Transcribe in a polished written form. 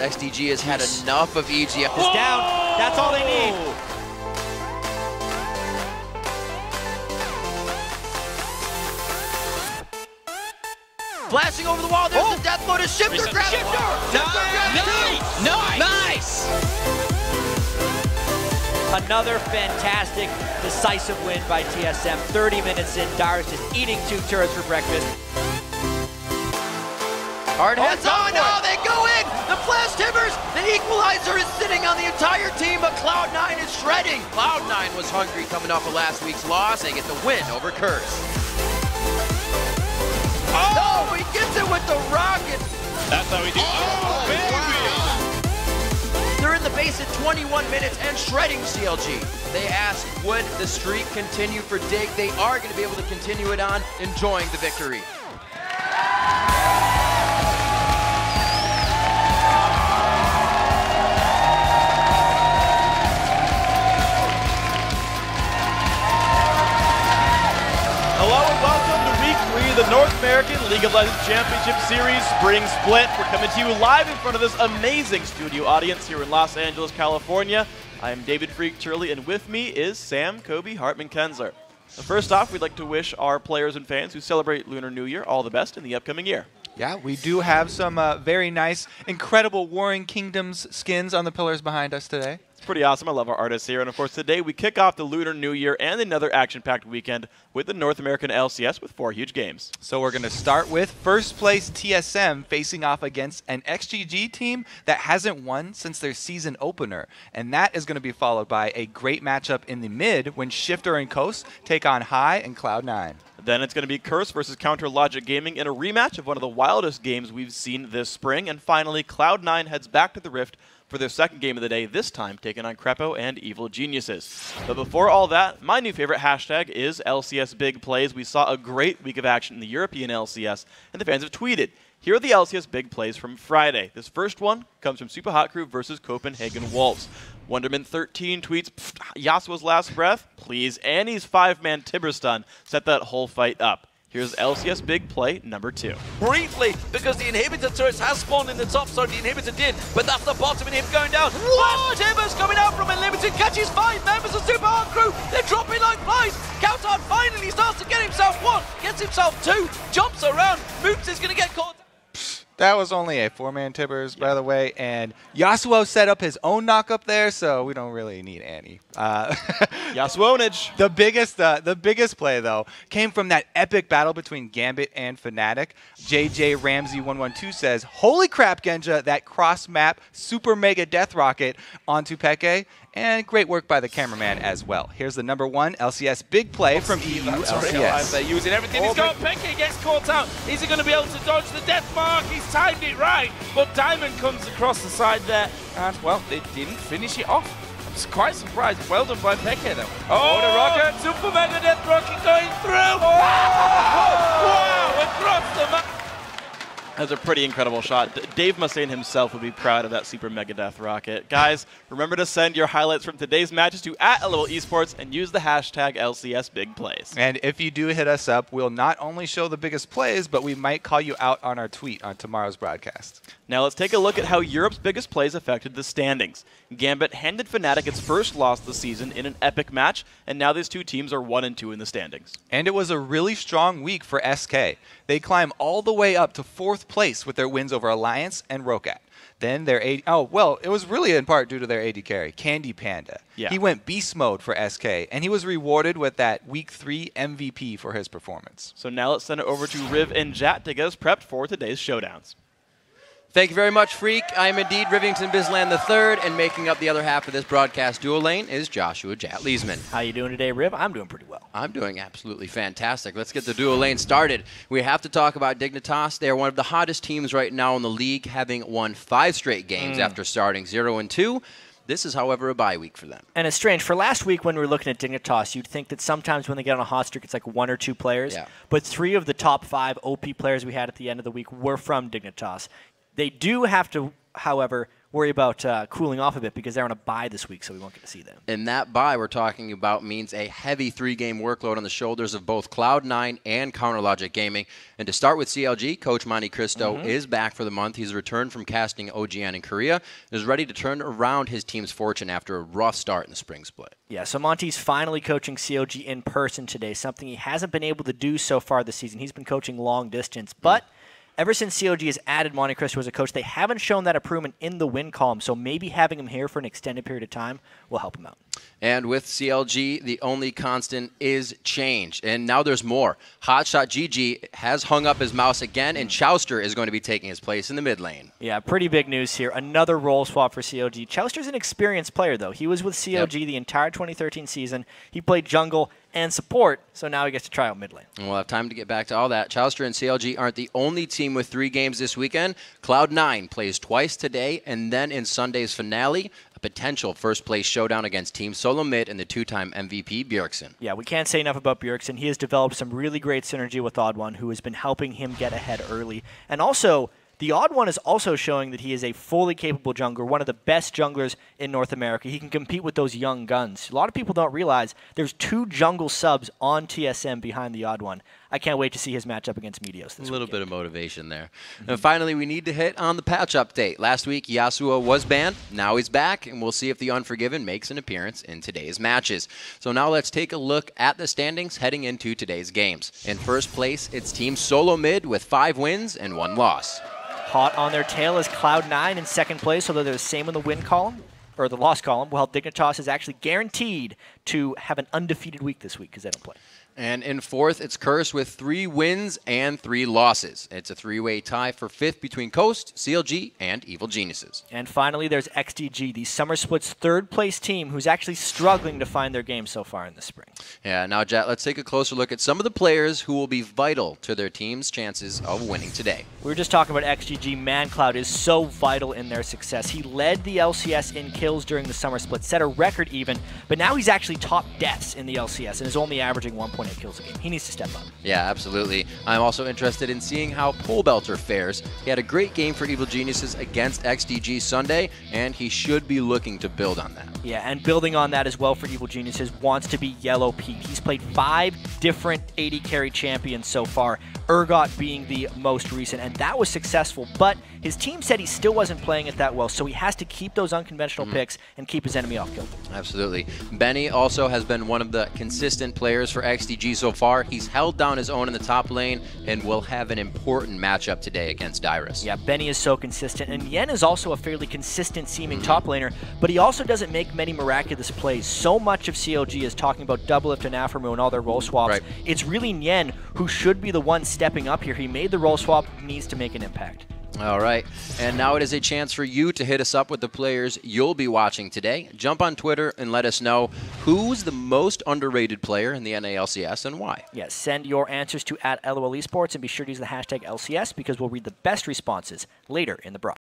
XDG has had enough of EGF. It's down. That's all they need. Flashing over the wall, there's the death blow to Shifter. Grab it. Nice! Another fantastic, decisive win by TSM. 30 minutes in, Darius just eating 2 turrets for breakfast. Hard heads on, oh, they go in! The flash timbers! The equalizer is sitting on the entire team, but Cloud9 is shredding! Cloud9 was hungry coming off of last week's loss. They get the win over Curse. Oh, he gets it with the rocket! That's how we do it. Oh, baby! Wow. They're in the base at 21 minutes and shredding CLG. They ask, would the streak continue for Dig? They are going to be able to continue it on, enjoying the victory. The North American League of Legends Championship Series Spring Split. We're coming to you live in front of this amazing studio audience here in Los Angeles, California. I am David Freak Turley, and with me is Sam Kobe Hartman-Kensler. First off, we'd like to wish our players and fans who celebrate Lunar New Year all the best in the upcoming year. Yeah, we do have some very nice, incredible Warring Kingdoms skins on the pillars behind us today. It's pretty awesome. I love our artists here. And of course, today we kick off the Lunar New Year and another action-packed weekend with the North American LCS with 4 huge games. So we're going to start with first place TSM facing off against an XGG team that hasn't won since their season opener. And that is going to be followed by a great matchup in the mid when Shifter and Coast take on High and Cloud9. Then it's going to be Curse versus Counter Logic Gaming in a rematch of one of the wildest games we've seen this spring. And finally, Cloud9 heads back to the Rift for their second game of the day, this time taking on Crepo and Evil Geniuses. But before all that, my new favorite hashtag is LCS Big Plays. We saw a great week of action in the European LCS, and the fans have tweeted. Here are the LCS Big Plays from Friday. This first one comes from Super Hot Crew versus Copenhagen Wolves. Wonderman13 tweets, Yasuo's last breath, please. Annie's 5-man Timber Stun set that whole fight up. Here's LCS Big Play number 2. Briefly, because the inhibitor turrets has spawned in the top, so the inhibitor did, but that's the bottom inhibitor going down. Flash Timbers coming out from Unlimited, catches 5 members of Super Hard Crew. They're dropping like flies. Countdown finally starts to get himself 1, gets himself 2, jumps around. Moops is going to get caught. That was only a 4-man Tibbers, by the way, and Yasuo set up his own knock-up there, so we don't really need Annie. Yasuonage. The biggest play, though, came from that epic battle between Gambit and Fnatic. JJ Ramsey112 says, holy crap, Genja, that cross-map super mega death rocket onto Peke. And great work by the cameraman as well. Here's the number 1 LCS big play from EU LCS. They're using everything. He's got Peke, gets caught out. Is he going to be able to dodge the death mark? He's timed it right. But Diamond comes across the side there. And, well, they didn't finish it off. I'm quite surprised. Well done by Peke, though. Oh, the rocket. Super mega death rocket going through. Wow, across the map. That's a pretty incredible shot. Dave Mustaine himself would be proud of that super mega death rocket. Guys, remember to send your highlights from today's matches to @LOL Esports and use the hashtag LCS Big Plays. And if you do hit us up, we'll not only show the biggest plays, but we might call you out on our tweet on tomorrow's broadcast. Now let's take a look at how Europe's biggest plays affected the standings. Gambit handed Fnatic its first loss of the season in an epic match, and now these two teams are 1 and 2 in the standings. And it was a really strong week for SK. They climb all the way up to 4th place with their wins over Alliance and Rokat. Then their AD, it was really in part due to their AD carry, Candy Panda. Yeah. He went beast mode for SK, and he was rewarded with that Week 3 MVP for his performance. So now let's send it over to Riv and Jat to get us prepped for today's showdowns. Thank you very much, Freak. I am indeed Rivington Bizland III, and making up the other half of this broadcast duo lane is Joshua Jat Leesman. How you doing today, Riv? I'm doing pretty well. I'm doing absolutely fantastic. Let's get the duo lane started. We have to talk about Dignitas. They are one of the hottest teams right now in the league, having won 5 straight games after starting 0-2. This is, however, a bye week for them. And it's strange. For last week when we were looking at Dignitas, you'd think that sometimes when they get on a hot streak, it's like 1 or 2 players. Yeah. But 3 of the top 5 OP players we had at the end of the week were from Dignitas. They do have to, however, worry about cooling off a bit because they're on a bye this week, so we won't get to see them. And that bye we're talking about means a heavy 3-game workload on the shoulders of both Cloud9 and CounterLogic Gaming. And to start with CLG, Coach Monte Cristo is back for the month. He's returned from casting OGN in Korea and is ready to turn around his team's fortune after a rough start in the spring split. Yeah, so Monty's finally coaching CLG in person today, something he hasn't been able to do so far this season. He's been coaching long distance, but ever since CLG has added Monte Cristo as a coach, they haven't shown that improvement in the win column, so maybe having him here for an extended period of time will help him out. And with CLG, the only constant is change. And now there's more. Hotshot GG has hung up his mouse again, and Chouster is going to be taking his place in the mid lane. Yeah, pretty big news here. Another role swap for CLG. Chouster's an experienced player, though. He was with CLG the entire 2013 season. He played jungle and support, so now he gets to try out mid lane. And we'll have time to get back to all that. Chouster and CLG aren't the only team with 3 games this weekend. Cloud9 plays twice today, and then in Sunday's finale, a potential first-place showdown against Team Solo Mid and the 2-time MVP Bjergsen. Yeah, we can't say enough about Bjergsen. He has developed some really great synergy with Odd One, who has been helping him get ahead early. And also, the Odd One is also showing that he is a fully capable jungler, one of the best junglers in North America. He can compete with those young guns. A lot of people don't realize there's 2 jungle subs on TSM behind the Odd One. I can't wait to see his matchup against Meteos this A little weekend. bit of motivation there. And finally, we need to hit on the patch update. Last week, Yasuo was banned. Now he's back, and we'll see if the Unforgiven makes an appearance in today's matches. So now let's take a look at the standings heading into today's games. In first place, it's Team Solo Mid with 5 wins and 1 loss. Hot on their tail is Cloud9 in second place, although they're the same in the win column, or the loss column, while Dignitas is actually guaranteed to have an undefeated week this week because they don't play. And in fourth, it's Curse with 3 wins and 3 losses. It's a 3-way tie for 5th between Coast, CLG, and Evil Geniuses. And finally, there's XDG, the Summer Split's 3rd-place team, who's actually struggling to find their game so far in the spring. Yeah, now, Jet, let's take a closer look at some of the players who will be vital to their team's chances of winning today. We were just talking about XGG. ManCloud is so vital in their success. He led the LCS in kills during the Summer Split, set a record even, but now he's actually top deaths in the LCS and is only averaging 1.8 kills a game. He needs to step up. Yeah, absolutely. I'm also interested in seeing how Pole Belter fares. He had a great game for Evil Geniuses against XDG Sunday, and he should be looking to build on that. Yeah, and building on that as well for Evil Geniuses wants to be Yellow Pete. He's played 5 different 80 carry champions so far, Urgot being the most recent, and that was successful, but his team said he still wasn't playing it that well, so he has to keep those unconventional picks and keep his enemy off kill. Absolutely. Benny also has been one of the consistent players for XDG so far. He's held down his own in the top lane and will have an important matchup today against Dyrus. Yeah, Benny is so consistent, and Yen is also a fairly consistent seeming top laner, but he also doesn't make many miraculous plays. So much of CLG is talking about Doublelift and Aphromoo and all their role swaps. Right. It's really Yen who should be the one stepping up here. He made the role swap, needs to make an impact. All right, and now it is a chance for you to hit us up with the players you'll be watching today. Jump on Twitter and let us know who's the most underrated player in the NA LCS and why. Yes, send your answers to @LOL Esports and be sure to use the hashtag LCS because we'll read the best responses later in the broadcast.